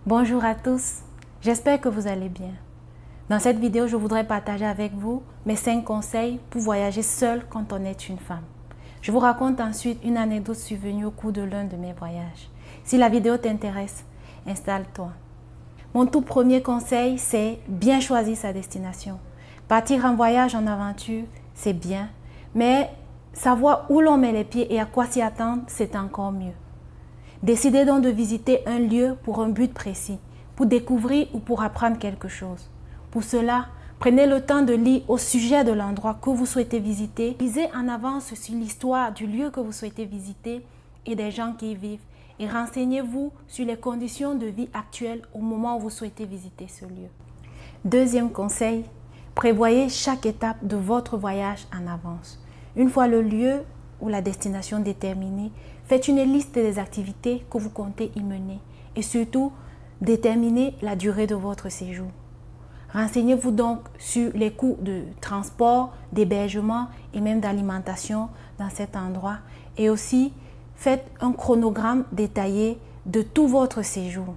Bonjour à tous, j'espère que vous allez bien. Dans cette vidéo, je voudrais partager avec vous mes 5 conseils pour voyager seule quand on est une femme. Je vous raconte ensuite une anecdote survenue au cours de l'un de mes voyages. Si la vidéo t'intéresse, installe-toi. Mon tout premier conseil, c'est bien choisir sa destination. Partir en voyage, en aventure, c'est bien, mais savoir où l'on met les pieds et à quoi s'y attendre, c'est encore mieux. Décidez donc de visiter un lieu pour un but précis, pour découvrir ou pour apprendre quelque chose. Pour cela, prenez le temps de lire au sujet de l'endroit que vous souhaitez visiter. Lisez en avance sur l'histoire du lieu que vous souhaitez visiter et des gens qui y vivent. Et renseignez-vous sur les conditions de vie actuelles au moment où vous souhaitez visiter ce lieu. Deuxième conseil, prévoyez chaque étape de votre voyage en avance. Une fois le lieu ou la destination déterminée, faites une liste des activités que vous comptez y mener et surtout, déterminez la durée de votre séjour. Renseignez-vous donc sur les coûts de transport, d'hébergement et même d'alimentation dans cet endroit et aussi faites un chronogramme détaillé de tout votre séjour.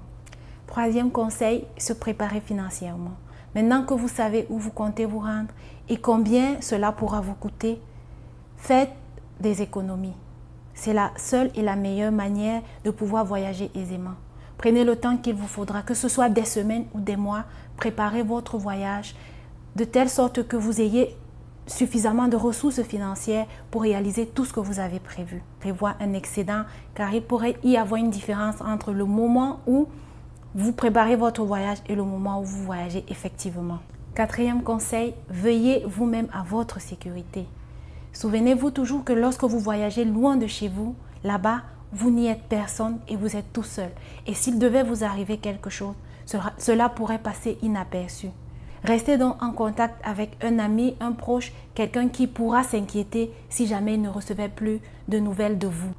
Troisième conseil, se préparer financièrement. Maintenant que vous savez où vous comptez vous rendre et combien cela pourra vous coûter, faites des économies. C'est la seule et la meilleure manière de pouvoir voyager aisément. Prenez le temps qu'il vous faudra, que ce soit des semaines ou des mois, préparez votre voyage de telle sorte que vous ayez suffisamment de ressources financières pour réaliser tout ce que vous avez prévu. Prévoir un excédent car il pourrait y avoir une différence entre le moment où vous préparez votre voyage et le moment où vous voyagez effectivement. Quatrième conseil, veillez vous-même à votre sécurité. Souvenez-vous toujours que lorsque vous voyagez loin de chez vous, là-bas, vous n'y êtes personne et vous êtes tout seul. Et s'il devait vous arriver quelque chose, cela pourrait passer inaperçu. Restez donc en contact avec un ami, un proche, quelqu'un qui pourra s'inquiéter si jamais il ne recevait plus de nouvelles de vous.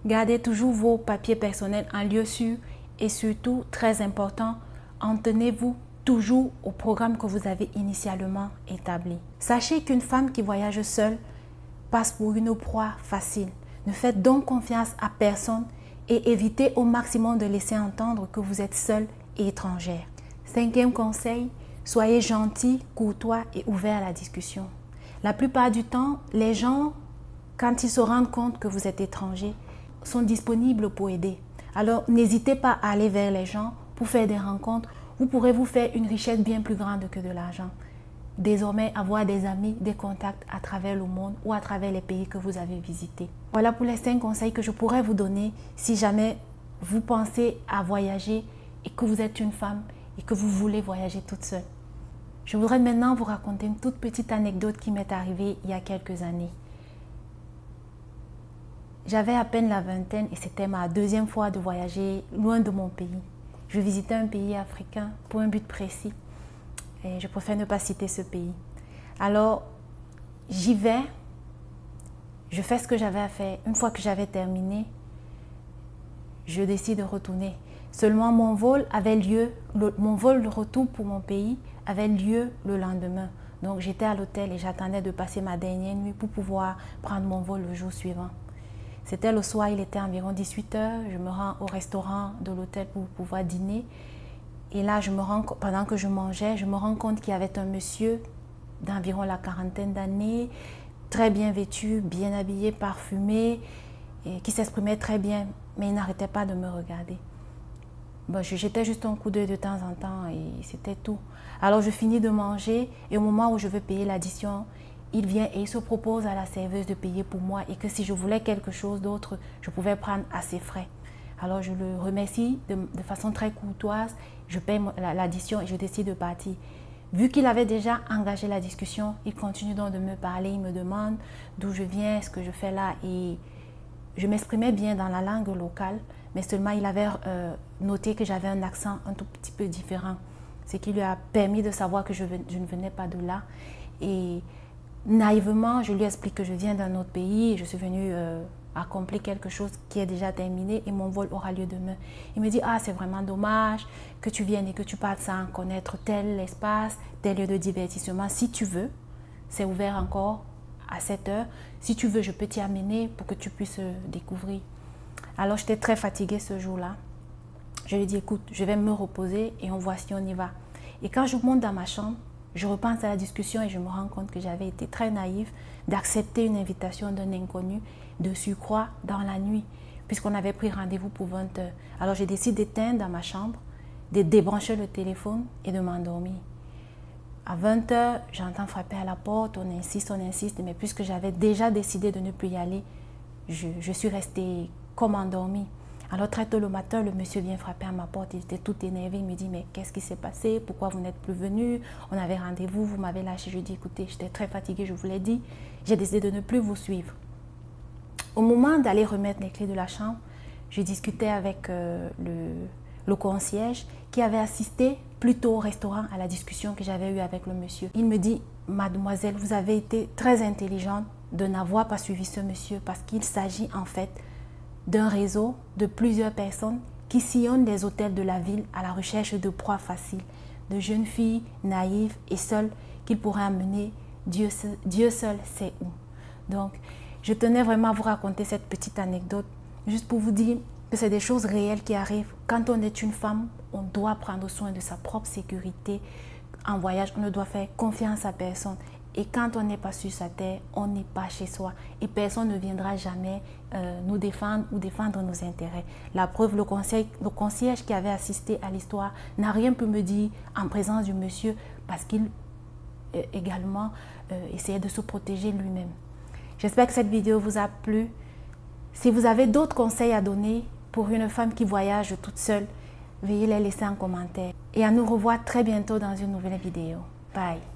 Gardez toujours vos papiers personnels en lieu sûr et surtout, très important, en tenez-vous toujours au programme que vous avez initialement établi. Sachez qu'une femme qui voyage seule passe pour une proie facile. Ne faites donc confiance à personne et évitez au maximum de laisser entendre que vous êtes seule et étrangère. Cinquième conseil, soyez gentil, courtois et ouvert à la discussion. La plupart du temps, les gens, quand ils se rendent compte que vous êtes étranger, sont disponibles pour aider. Alors, n'hésitez pas à aller vers les gens pour faire des rencontres. Vous pourrez vous faire une richesse bien plus grande que de l'argent. Désormais, avoir des amis, des contacts à travers le monde ou à travers les pays que vous avez visités. Voilà pour les 5 conseils que je pourrais vous donner si jamais vous pensez à voyager et que vous êtes une femme et que vous voulez voyager toute seule. Je voudrais maintenant vous raconter une toute petite anecdote qui m'est arrivée il y a quelques années. J'avais à peine la vingtaine et c'était ma deuxième fois de voyager loin de mon pays. Je visitais un pays africain pour un but précis. Et je préfère ne pas citer ce pays. Alors, j'y vais, je fais ce que j'avais à faire. Une fois que j'avais terminé, je décide de retourner. Seulement, mon vol de retour pour mon pays avait lieu le lendemain. Donc, j'étais à l'hôtel et j'attendais de passer ma dernière nuit pour pouvoir prendre mon vol le jour suivant. C'était le soir, il était environ 18 h. Je me rends au restaurant de l'hôtel pour pouvoir dîner. Et là, pendant que je mangeais, je me rends compte qu'il y avait un monsieur d'environ la quarantaine d'années, très bien vêtu, bien habillé, parfumé, et qui s'exprimait très bien, mais il n'arrêtait pas de me regarder. Bon, je jetais juste un coup d'œil de temps en temps et c'était tout. Alors, je finis de manger et au moment où je veux payer l'addition, il vient et il se propose à la serveuse de payer pour moi et que si je voulais quelque chose d'autre, je pouvais prendre à ses frais. Alors, je le remercie de façon très courtoise. Je paye l'addition et je décide de partir. Vu qu'il avait déjà engagé la discussion, il continue donc de me parler. Il me demande d'où je viens, ce que je fais là. Et je m'exprimais bien dans la langue locale, mais seulement il avait noté que j'avais un accent un tout petit peu différent. Ce qui lui a permis de savoir que je ne venais pas de là. Et naïvement, je lui explique que je viens d'un autre pays et je suis venue accomplir quelque chose qui est déjà terminé et mon vol aura lieu demain. Il me dit, ah, c'est vraiment dommage que tu viennes et que tu partes sans connaître tel espace, tel lieu de divertissement. Si tu veux, c'est ouvert encore à 7 h. Si tu veux, je peux t'y amener pour que tu puisses découvrir. Alors, j'étais très fatiguée ce jour-là. Je lui dis, écoute, je vais me reposer et on voit si on y va. Et quand je monte dans ma chambre, je repense à la discussion et je me rends compte que j'avais été très naïve d'accepter une invitation d'un inconnu de surcroît dans la nuit, puisqu'on avait pris rendez-vous pour 20 h. Alors je décide d'éteindre dans ma chambre, de débrancher le téléphone et de m'endormir. À 20 h, j'entends frapper à la porte, on insiste, mais puisque j'avais déjà décidé de ne plus y aller, je suis restée comme endormie. Alors très tôt le matin, le monsieur vient frapper à ma porte, il était tout énervé, il me dit, mais qu'est-ce qui s'est passé? Pourquoi vous n'êtes plus venu? On avait rendez-vous, vous m'avez lâché. Je lui dis, écoutez, j'étais très fatiguée, je vous l'ai dit, j'ai décidé de ne plus vous suivre. Au moment d'aller remettre les clés de la chambre, je discutais avec le concierge qui avait assisté plus tôt au restaurant à la discussion que j'avais eue avec le monsieur. Il me dit, mademoiselle, vous avez été très intelligente de n'avoir pas suivi ce monsieur parce qu'il s'agit en fait d'un réseau de plusieurs personnes qui sillonnent les hôtels de la ville à la recherche de proies faciles, de jeunes filles naïves et seules qu'ils pourraient amener, Dieu seul sait où. Donc, je tenais vraiment à vous raconter cette petite anecdote, juste pour vous dire que c'est des choses réelles qui arrivent. Quand on est une femme, on doit prendre soin de sa propre sécurité. En voyage, on ne doit faire confiance à personne. Et quand on n'est pas sur sa terre, on n'est pas chez soi. Et personne ne viendra jamais nous défendre ou défendre nos intérêts. La preuve, le concierge qui avait assisté à l'histoire n'a rien pu me dire en présence du monsieur parce qu'il également essayait de se protéger lui-même. J'espère que cette vidéo vous a plu. Si vous avez d'autres conseils à donner pour une femme qui voyage toute seule, veuillez les laisser en commentaire. Et à nous revoir très bientôt dans une nouvelle vidéo. Bye!